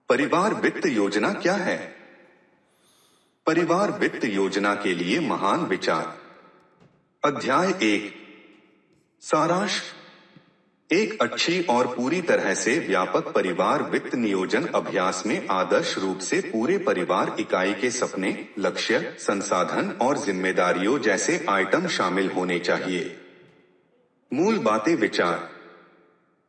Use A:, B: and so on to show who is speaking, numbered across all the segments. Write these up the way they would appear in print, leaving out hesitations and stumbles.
A: परिवार वित्त योजना क्या है? परिवार वित्त योजना के लिए महान विचार। अध्याय 1। सारांश। एक अच्छी और पूरी तरह से व्यापक परिवार वित्त नियोजन अभ्यास में आदर्श रूप से पूरे परिवार इकाई के सपने, लक्ष्य, संसाधन और जिम्मेदारियों जैसे आइटम शामिल होने चाहिए। मूल बातें विचार।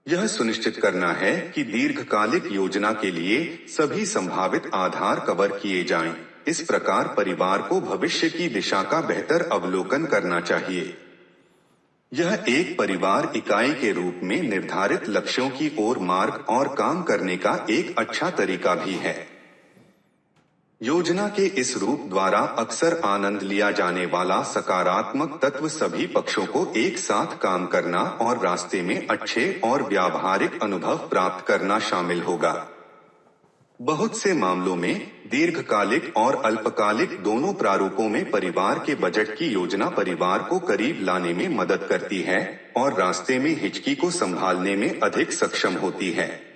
A: यह सुनिश्चित करना है कि दीर्घकालिक योजना के लिए सभी संभावित आधार कवर किए जाएं। इस प्रकार परिवार को भविष्य की दिशा का बेहतर अवलोकन करना चाहिए। यह एक परिवार इकाई के रूप में निर्धारित लक्ष्यों की ओर मार्ग और काम करने का एक अच्छा तरीका भी है। योजना के इस रूप द्वारा अक्सर आनंद लिया जाने वाला सकारात्मक तत्व सभी पक्षों को एक साथ काम करना और रास्ते में अच्छे और व्यावहारिक अनुभव प्राप्त करना शामिल होगा। बहुत से मामलों में दीर्घकालिक और अल्पकालिक दोनों प्रारूपों में परिवार के बजट की योजना परिवार को करीब लाने में मदद करती है और रास्ते में हिचकी को संभालने में अधिक सक्षम होती है।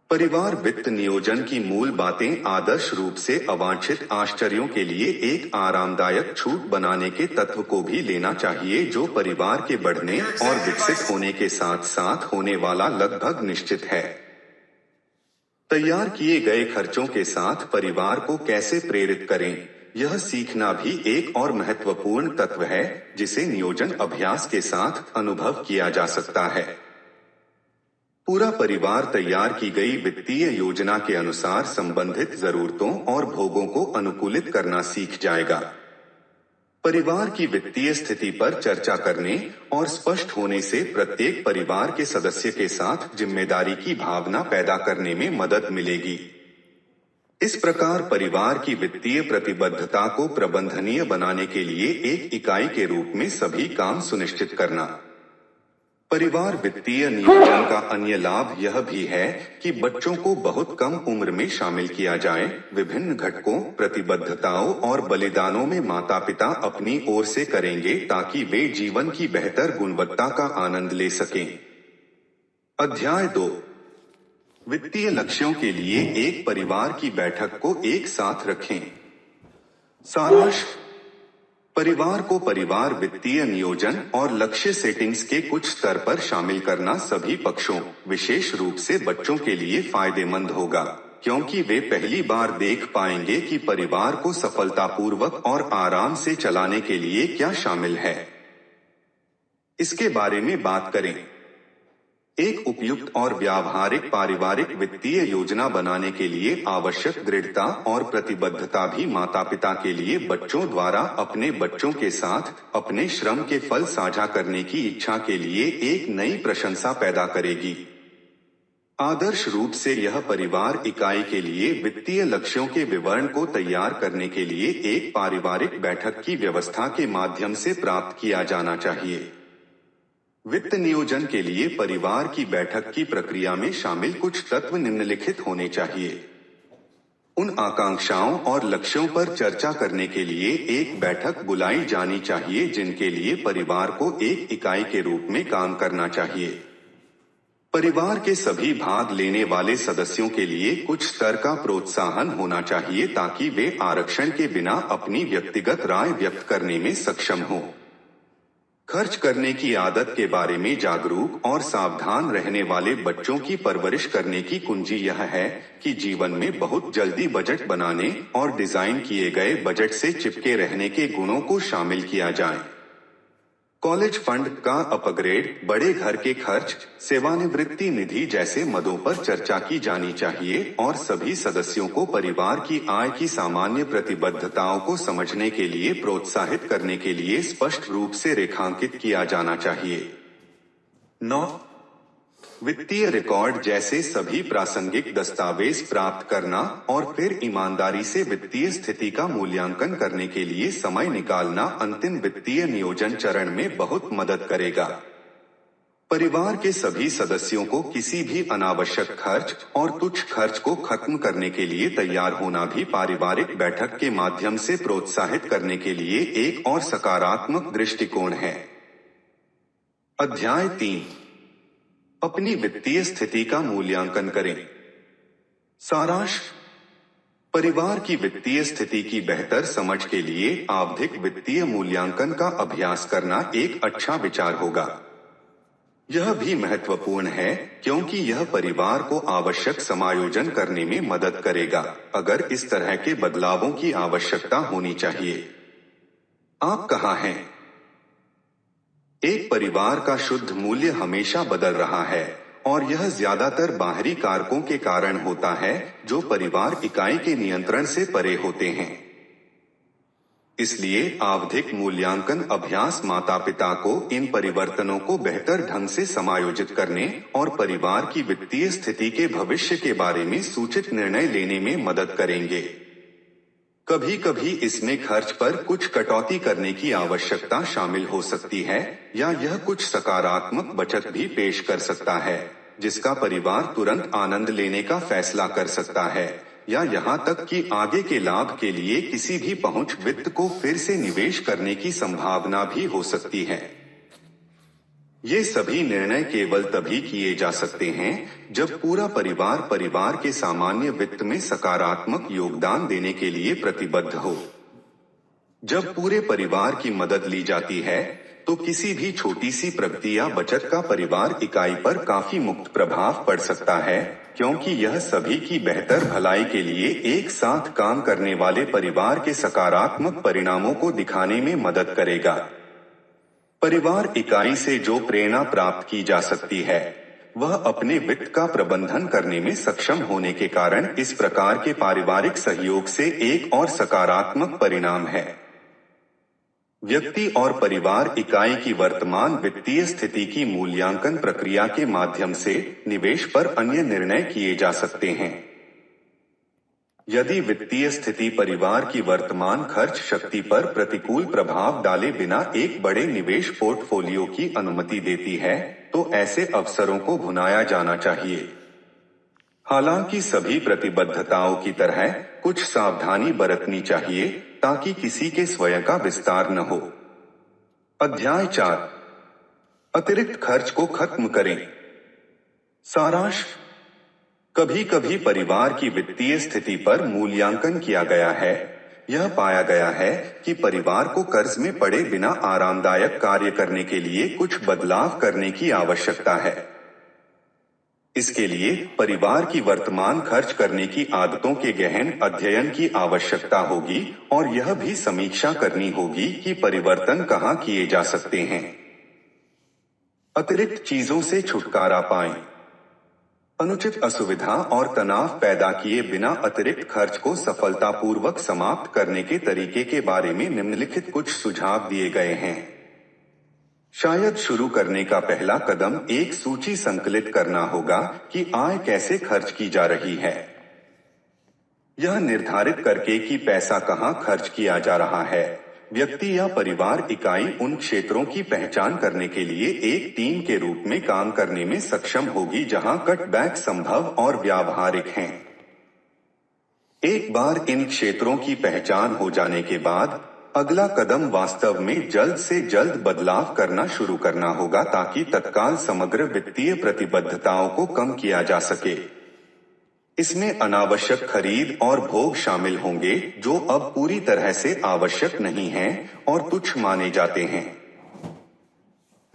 A: परिवार वित्त नियोजन की मूल बातें आदर्श रूप से अवांछित आश्चर्यों के लिए एक आरामदायक छूट बनाने के तत्व को भी लेना चाहिए, जो परिवार के बढ़ने और विकसित होने के साथ साथ होने वाला लगभग निश्चित है। तैयार किए गए खर्चों के साथ परिवार को कैसे प्रेरित करें, यह सीखना भी एक और महत्वपूर्ण तत्व है जिसे नियोजन अभ्यास के साथ अनुभव किया जा सकता है। पूरा परिवार तैयार की गई वित्तीय योजना के अनुसार संबंधित जरूरतों और भोगों को अनुकूलित करना सीख जाएगा। परिवार की वित्तीय स्थिति पर चर्चा करने और स्पष्ट होने से प्रत्येक परिवार के सदस्य के साथ जिम्मेदारी की भावना पैदा करने में मदद मिलेगी। इस प्रकार परिवार की वित्तीय प्रतिबद्धता को प्रबंधनीय बनाने के लिए एक इकाई के रूप में सभी काम सुनिश्चित करना। परिवार वित्तीय नियोजन का अन्य लाभ यह भी है कि बच्चों को बहुत कम उम्र में शामिल किया जाए। विभिन्न घटकों, प्रतिबद्धताओं और बलिदानों में माता-पिता अपनी ओर से करेंगे ताकि वे जीवन की बेहतर गुणवत्ता का आनंद ले सकें। अध्याय 2। वित्तीय लक्ष्यों के लिए एक परिवार की बैठक को एक साथ रखें। सारांश। परिवार को परिवार वित्तीय नियोजन और लक्ष्य सेटिंग्स के कुछ स्तर पर शामिल करना सभी पक्षों, विशेष रूप से बच्चों के लिए फायदेमंद होगा, क्योंकि वे पहली बार देख पाएंगे कि परिवार को सफलतापूर्वक और आराम से चलाने के लिए क्या शामिल है। इसके बारे में बात करें। एक उपयुक्त और व्यावहारिक पारिवारिक वित्तीय योजना बनाने के लिए आवश्यक दृढ़ता और प्रतिबद्धता भी माता-पिता के लिए बच्चों द्वारा अपने बच्चों के साथ अपने श्रम के फल साझा करने की इच्छा के लिए एक नई प्रशंसा पैदा करेगी। आदर्श रूप से यह परिवार इकाई के लिए वित्तीय लक्ष्यों के विवरण को तैयार करने के लिए एक पारिवारिक बैठक की व्यवस्था के माध्यम से प्राप्त किया जाना चाहिए। वित्त नियोजन के लिए परिवार की बैठक की प्रक्रिया में शामिल कुछ तत्व निम्नलिखित होने चाहिए। उन आकांक्षाओं और लक्ष्यों पर चर्चा करने के लिए एक बैठक बुलाई जानी चाहिए जिनके लिए परिवार को एक इकाई के रूप में काम करना चाहिए। परिवार के सभी भाग लेने वाले सदस्यों के लिए कुछ स्तर का प्रोत्साहन होना चाहिए ताकि वे आरक्षण के बिना अपनी व्यक्तिगत राय व्यक्त करने में सक्षम हों। खर्च करने की आदत के बारे में जागरूक और सावधान रहने वाले बच्चों की परवरिश करने की कुंजी यह है कि जीवन में बहुत जल्दी बजट बनाने और डिजाइन किए गए बजट से चिपके रहने के गुणों को शामिल किया जाए। कॉलेज फंड का अपग्रेड, बड़े घर के खर्च, सेवानिवृत्ति निधि जैसे मदों पर चर्चा की जानी चाहिए और सभी सदस्यों को परिवार की आय की सामान्य प्रतिबद्धताओं को समझने के लिए प्रोत्साहित करने के लिए स्पष्ट रूप से रेखांकित किया जाना चाहिए। 9. वित्तीय रिकॉर्ड जैसे सभी प्रासंगिक दस्तावेज प्राप्त करना और फिर ईमानदारी से वित्तीय स्थिति का मूल्यांकन करने के लिए समय निकालना अंतिम वित्तीय नियोजन चरण में बहुत मदद करेगा। परिवार के सभी सदस्यों को किसी भी अनावश्यक खर्च और तुच्छ खर्च को खत्म करने के लिए तैयार होना भी पारिवारिक बैठक के माध्यम से प्रोत्साहित करने के लिए एक और सकारात्मक दृष्टिकोण है। अध्याय 3। अपनी वित्तीय स्थिति का मूल्यांकन करें। सारांश। परिवार की वित्तीय स्थिति की बेहतर समझ के लिए आवधिक वित्तीय मूल्यांकन का अभ्यास करना एक अच्छा विचार होगा। यह भी महत्वपूर्ण है क्योंकि यह परिवार को आवश्यक समायोजन करने में मदद करेगा अगर इस तरह के बदलावों की आवश्यकता होनी चाहिए। आप कहाँ हैं? एक परिवार का शुद्ध मूल्य हमेशा बदल रहा है और यह ज्यादातर बाहरी कारकों के कारण होता है जो परिवार इकाई के नियंत्रण से परे होते हैं। इसलिए आवधिक मूल्यांकन अभ्यास माता-पिता को इन परिवर्तनों को बेहतर ढंग से समायोजित करने और परिवार की वित्तीय स्थिति के भविष्य के बारे में सूचित निर्णय लेने में मदद करेंगे। कभी कभी इसमें खर्च पर कुछ कटौती करने की आवश्यकता शामिल हो सकती है या यह कुछ सकारात्मक बचत भी पेश कर सकता है जिसका परिवार तुरंत आनंद लेने का फैसला कर सकता है या यहाँ तक कि आगे के लाभ के लिए किसी भी पहुंच वित्त को फिर से निवेश करने की संभावना भी हो सकती है। ये सभी निर्णय केवल तभी किए जा सकते हैं जब पूरा परिवार के सामान्य वित्त में सकारात्मक योगदान देने के लिए प्रतिबद्ध हो। जब पूरे परिवार की मदद ली जाती है तो किसी भी छोटी सी प्रगति या बचत का परिवार इकाई पर काफी मुक्त प्रभाव पड़ सकता है क्योंकि यह सभी की बेहतर भलाई के लिए एक साथ काम करने वाले परिवार के सकारात्मक परिणामों को दिखाने में मदद करेगा। परिवार इकाई से जो प्रेरणा प्राप्त की जा सकती है वह अपने वित्त का प्रबंधन करने में सक्षम होने के कारण इस प्रकार के पारिवारिक सहयोग से एक और सकारात्मक परिणाम है। व्यक्ति और परिवार इकाई की वर्तमान वित्तीय स्थिति की मूल्यांकन प्रक्रिया के माध्यम से निवेश पर अन्य निर्णय किए जा सकते हैं। यदि वित्तीय स्थिति परिवार की वर्तमान खर्च शक्ति पर प्रतिकूल प्रभाव डाले बिना एक बड़े निवेश पोर्टफोलियो की अनुमति देती है तो ऐसे अवसरों को भुनाया जाना चाहिए। हालांकि सभी प्रतिबद्धताओं की तरह कुछ सावधानी बरतनी चाहिए ताकि किसी के स्वयं का विस्तार न हो। अध्याय 4 अतिरिक्त खर्च को खत्म करें। सारांश। कभी कभी परिवार की वित्तीय स्थिति पर मूल्यांकन किया गया है। यह पाया गया है कि परिवार को कर्ज में पड़े बिना आरामदायक कार्य करने के लिए कुछ बदलाव करने की आवश्यकता है। इसके लिए परिवार की वर्तमान खर्च करने की आदतों के गहन अध्ययन की आवश्यकता होगी और यह भी समीक्षा करनी होगी कि परिवर्तन कहाँ किए जा सकते हैं। अतिरिक्त चीजों से छुटकारा पाएं। अनुचित असुविधा और तनाव पैदा किए बिना अतिरिक्त खर्च को सफलतापूर्वक समाप्त करने के तरीके के बारे में निम्नलिखित कुछ सुझाव दिए गए हैं। शायद शुरू करने का पहला कदम एक सूची संकलित करना होगा कि आय कैसे खर्च की जा रही है। यह निर्धारित करके कि पैसा कहां खर्च किया जा रहा है। व्यक्ति या परिवार इकाई उन क्षेत्रों की पहचान करने के लिए एक टीम के रूप में काम करने में सक्षम होगी जहां कटबैक संभव और व्यावहारिक हैं। एक बार इन क्षेत्रों की पहचान हो जाने के बाद अगला कदम वास्तव में जल्द से जल्द बदलाव करना शुरू करना होगा ताकि तत्काल समग्र वित्तीय प्रतिबद्धताओं को कम किया जा सके। इसमें अनावश्यक खरीद और भोग शामिल होंगे जो अब पूरी तरह से आवश्यक नहीं हैं और तुच्छ माने जाते हैं।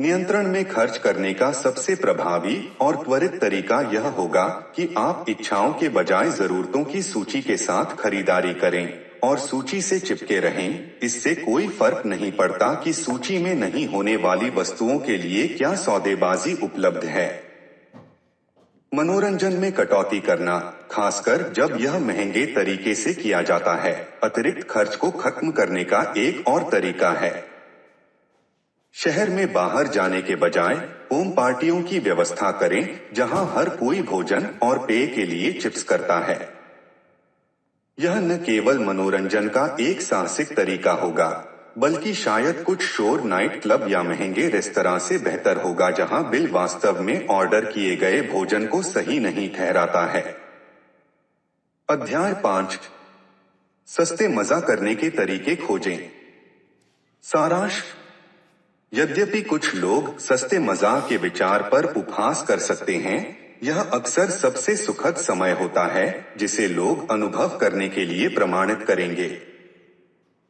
A: नियंत्रण में खर्च करने का सबसे प्रभावी और त्वरित तरीका यह होगा कि आप इच्छाओं के बजाय जरूरतों की सूची के साथ खरीदारी करें और सूची से चिपके रहें। इससे कोई फर्क नहीं पड़ता कि सूची में नहीं होने वाली वस्तुओं के लिए क्या सौदेबाजी उपलब्ध है। मनोरंजन में कटौती करना, खासकर जब यह महंगे तरीके से किया जाता है, अतिरिक्त खर्च को खत्म करने का एक और तरीका है। शहर में बाहर जाने के बजाय होम पार्टियों की व्यवस्था करें जहां हर कोई भोजन और पेय के लिए चिप्स करता है। यह न केवल मनोरंजन का एक साहसिक तरीका होगा बल्कि शायद कुछ शोर नाइट क्लब या महंगे रेस्तरां से बेहतर होगा जहां बिल वास्तव में ऑर्डर किए गए भोजन को सही नहीं ठहराता है। अध्याय 5 सस्ते मजा करने के तरीके खोजें। सारांश। यद्यपि कुछ लोग सस्ते मजाक के विचार पर उपहास कर सकते हैं, यह अक्सर सबसे सुखद समय होता है जिसे लोग अनुभव करने के लिए प्रमाणित करेंगे।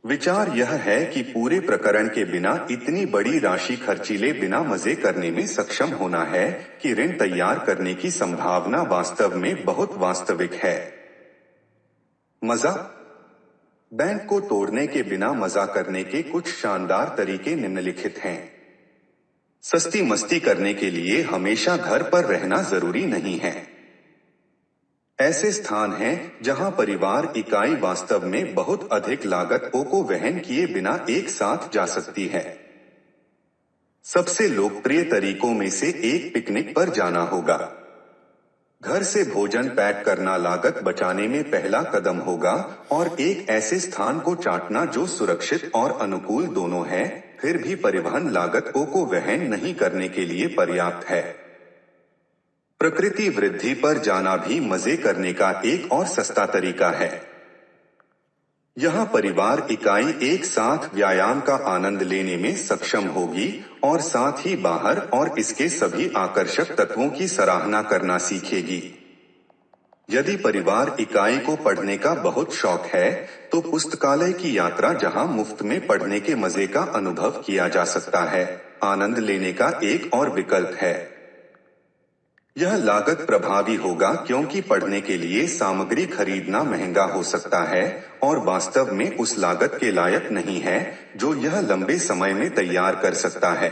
A: विचार यह है कि पूरे प्रकरण के बिना इतनी बड़ी राशि खर्चीले बिना मजे करने में सक्षम होना है कि ऋण तैयार करने की संभावना वास्तव में बहुत वास्तविक है। मजा। बैंक को तोड़ने के बिना मजा करने के कुछ शानदार तरीके निम्नलिखित हैं। सस्ती मस्ती करने के लिए हमेशा घर पर रहना जरूरी नहीं है। ऐसे स्थान हैं जहां परिवार इकाई वास्तव में बहुत अधिक लागत को वहन किए बिना एक साथ जा सकती है। सबसे लोकप्रिय तरीकों में से एक पिकनिक पर जाना होगा। घर से भोजन पैक करना लागत बचाने में पहला कदम होगा और एक ऐसे स्थान को चाटना जो सुरक्षित और अनुकूल दोनों है, फिर भी परिवहन लागत को वहन नहीं करने के लिए पर्याप्त है। प्रकृति वृद्धि पर जाना भी मजे करने का एक और सस्ता तरीका है। यहाँ परिवार इकाई एक साथ व्यायाम का आनंद लेने में सक्षम होगी और साथ ही बाहर और इसके सभी आकर्षक तत्वों की सराहना करना सीखेगी। यदि परिवार इकाई को पढ़ने का बहुत शौक है तो पुस्तकालय की यात्रा, जहां मुफ्त में पढ़ने के मजे का अनुभव किया जा सकता है, आनंद लेने का एक और विकल्प है। यह लागत प्रभावी होगा क्योंकि पढ़ने के लिए सामग्री खरीदना महंगा हो सकता है और वास्तव में उस लागत के लायक नहीं है जो यह लंबे समय में तैयार कर सकता है।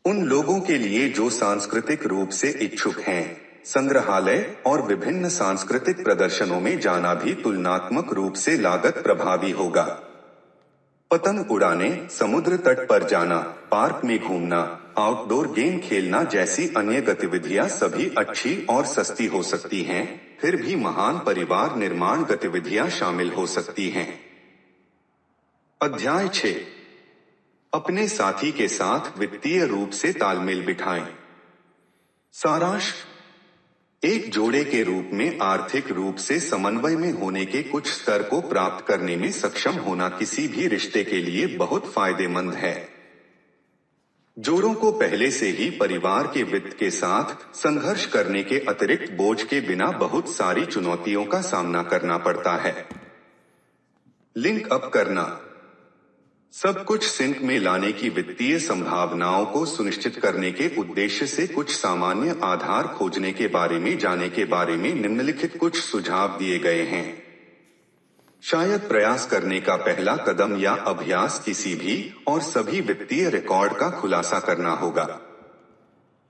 A: उन लोगों के लिए जो सांस्कृतिक रूप से इच्छुक हैं, संग्रहालय और विभिन्न सांस्कृतिक प्रदर्शनों में जाना भी तुलनात्मक रूप से लागत प्रभावी होगा। पतंग उड़ाने, समुद्र तट पर जाना, पार्क में घूमना, आउटडोर गेम खेलना जैसी अन्य गतिविधियां सभी अच्छी और सस्ती हो सकती हैं, फिर भी महान परिवार निर्माण गतिविधियां शामिल हो सकती हैं। अध्याय 6। अपने साथी के साथ वित्तीय रूप से तालमेल बिठाएं। सारांश। एक जोड़े के रूप में आर्थिक रूप से समन्वय में होने के कुछ स्तर को प्राप्त करने में सक्षम होना किसी भी रिश्ते के लिए बहुत फायदेमंद है। जोड़ों को पहले से ही परिवार के वित्त के साथ संघर्ष करने के अतिरिक्त बोझ के बिना बहुत सारी चुनौतियों का सामना करना पड़ता है। लिंक अप करना। सब कुछ सिंक में लाने की वित्तीय संभावनाओं को सुनिश्चित करने के उद्देश्य से कुछ सामान्य आधार खोजने के बारे में जाने के बारे में निम्नलिखित कुछ सुझाव दिए गए हैं। शायद प्रयास करने का पहला कदम या अभ्यास किसी भी और सभी वित्तीय रिकॉर्ड का खुलासा करना होगा।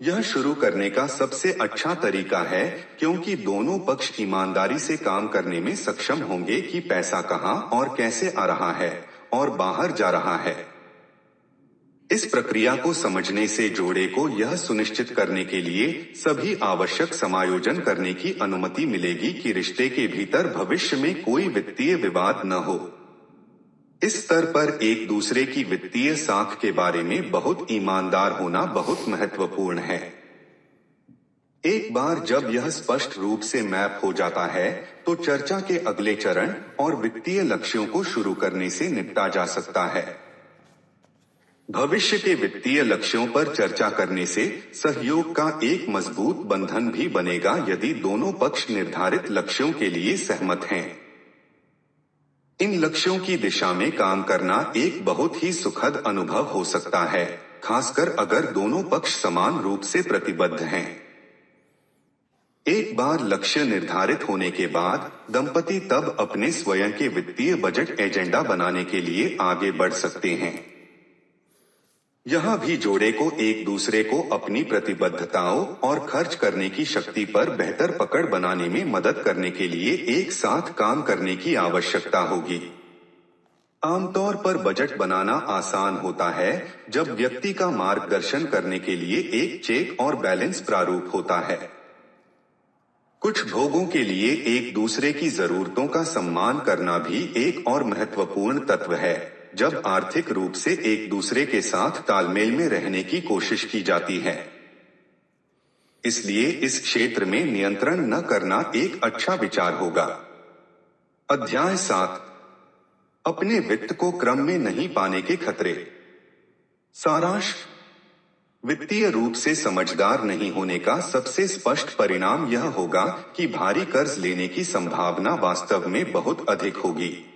A: यह शुरू करने का सबसे अच्छा तरीका है क्योंकि दोनों पक्ष ईमानदारी से काम करने में सक्षम होंगे कि पैसा कहां और कैसे आ रहा है और बाहर जा रहा है। इस प्रक्रिया को समझने से जोड़े को यह सुनिश्चित करने के लिए सभी आवश्यक समायोजन करने की अनुमति मिलेगी कि रिश्ते के भीतर भविष्य में कोई वित्तीय विवाद न हो। इस स्तर पर एक दूसरे की वित्तीय साख के बारे में बहुत ईमानदार होना बहुत महत्वपूर्ण है। एक बार जब यह स्पष्ट रूप से मैप हो जाता है तो चर्चा के अगले चरण और वित्तीय लक्ष्यों को शुरू करने से निपटा जा सकता है। भविष्य के वित्तीय लक्ष्यों पर चर्चा करने से सहयोग का एक मजबूत बंधन भी बनेगा यदि दोनों पक्ष निर्धारित लक्ष्यों के लिए सहमत हैं। इन लक्ष्यों की दिशा में काम करना एक बहुत ही सुखद अनुभव हो सकता है, खासकर अगर दोनों पक्ष समान रूप से प्रतिबद्ध हैं। एक बार लक्ष्य निर्धारित होने के बाद दंपति तब अपने स्वयं के वित्तीय बजट एजेंडा बनाने के लिए आगे बढ़ सकते हैं। यहाँ भी जोड़े को एक दूसरे को अपनी प्रतिबद्धताओं और खर्च करने की शक्ति पर बेहतर पकड़ बनाने में मदद करने के लिए एक साथ काम करने की आवश्यकता होगी। आमतौर पर बजट बनाना आसान होता है जब व्यक्ति का मार्गदर्शन करने के लिए एक चेक और बैलेंस प्रारूप होता है। कुछ भोगों के लिए एक दूसरे की जरूरतों का सम्मान करना भी एक और महत्वपूर्ण तत्व है, जब आर्थिक रूप से एक दूसरे के साथ तालमेल में रहने की कोशिश की जाती है। इसलिए इस क्षेत्र में नियंत्रण न करना एक अच्छा विचार होगा। अध्याय 7। अपने वित्त को क्रम में नहीं पाने के खतरे। सारांश। वित्तीय रूप से समझदार नहीं होने का सबसे स्पष्ट परिणाम यह होगा कि भारी कर्ज लेने की संभावना वास्तव में बहुत अधिक होगी।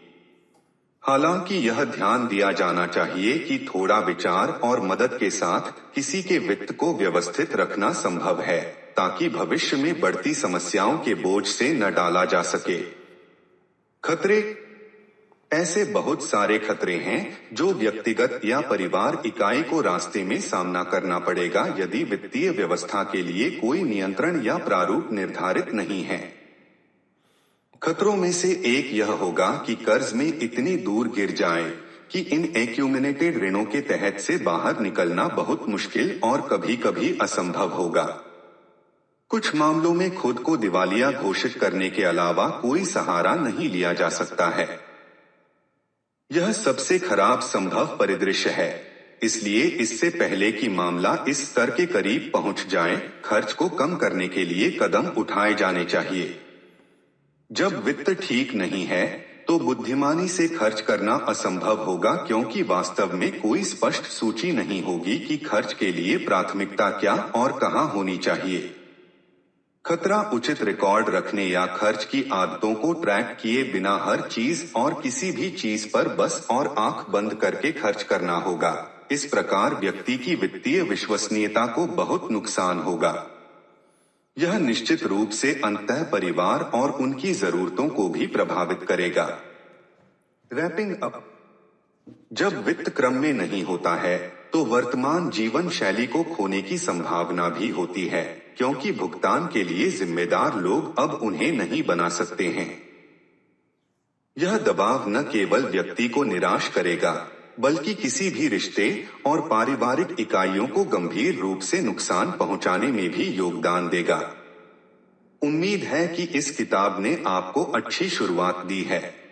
A: हालांकि यह ध्यान दिया जाना चाहिए कि थोड़ा विचार और मदद के साथ किसी के वित्त को व्यवस्थित रखना संभव है, ताकि भविष्य में बढ़ती समस्याओं के बोझ से न डाला जा सके। खतरे। ऐसे बहुत सारे खतरे हैं जो व्यक्तिगत या परिवार इकाई को रास्ते में सामना करना पड़ेगा यदि वित्तीय व्यवस्था के लिए कोई नियंत्रण या प्रारूप निर्धारित नहीं है। खतरों में से एक यह होगा कि कर्ज में इतनी दूर गिर जाए कि इन एक्यूमुलेटेड ऋणों के तहत से बाहर निकलना बहुत मुश्किल और कभी-कभी असंभव होगा। कुछ मामलों में खुद को दिवालिया घोषित करने के अलावा कोई सहारा नहीं लिया जा सकता है। यह सबसे खराब संभव परिदृश्य है, इसलिए इससे पहले कि मामला इस स्तर के करीब पहुंच जाए, खर्च को कम करने के लिए कदम उठाए जाने चाहिए। जब वित्त ठीक नहीं है, तो बुद्धिमानी से खर्च करना असंभव होगा क्योंकि वास्तव में कोई स्पष्ट सूची नहीं होगी कि खर्च के लिए प्राथमिकता क्या और कहां होनी चाहिए। खतरा उचित रिकॉर्ड रखने या खर्च की आदतों को ट्रैक किए बिना हर चीज और किसी भी चीज पर बस और आंख बंद करके खर्च करना होगा। इस प्रकार व्यक्ति की वित्तीय विश्वसनीयता को बहुत नुकसान होगा। यह निश्चित रूप से अंततः परिवार और उनकी जरूरतों को भी प्रभावित करेगा। Wrapping up. जब वित्त क्रम में नहीं होता है, तो वर्तमान जीवन शैली को खोने की संभावना भी होती है, क्योंकि भुगतान के लिए जिम्मेदार लोग अब उन्हें नहीं बना सकते हैं। यह दबाव न केवल व्यक्ति को निराश करेगा, बल्कि किसी भी रिश्ते और पारिवारिक इकाइयों को गंभीर रूप से नुकसान पहुंचाने में भी योगदान देगा। उम्मीद है कि इस किताब ने आपको अच्छी शुरुआत दी है।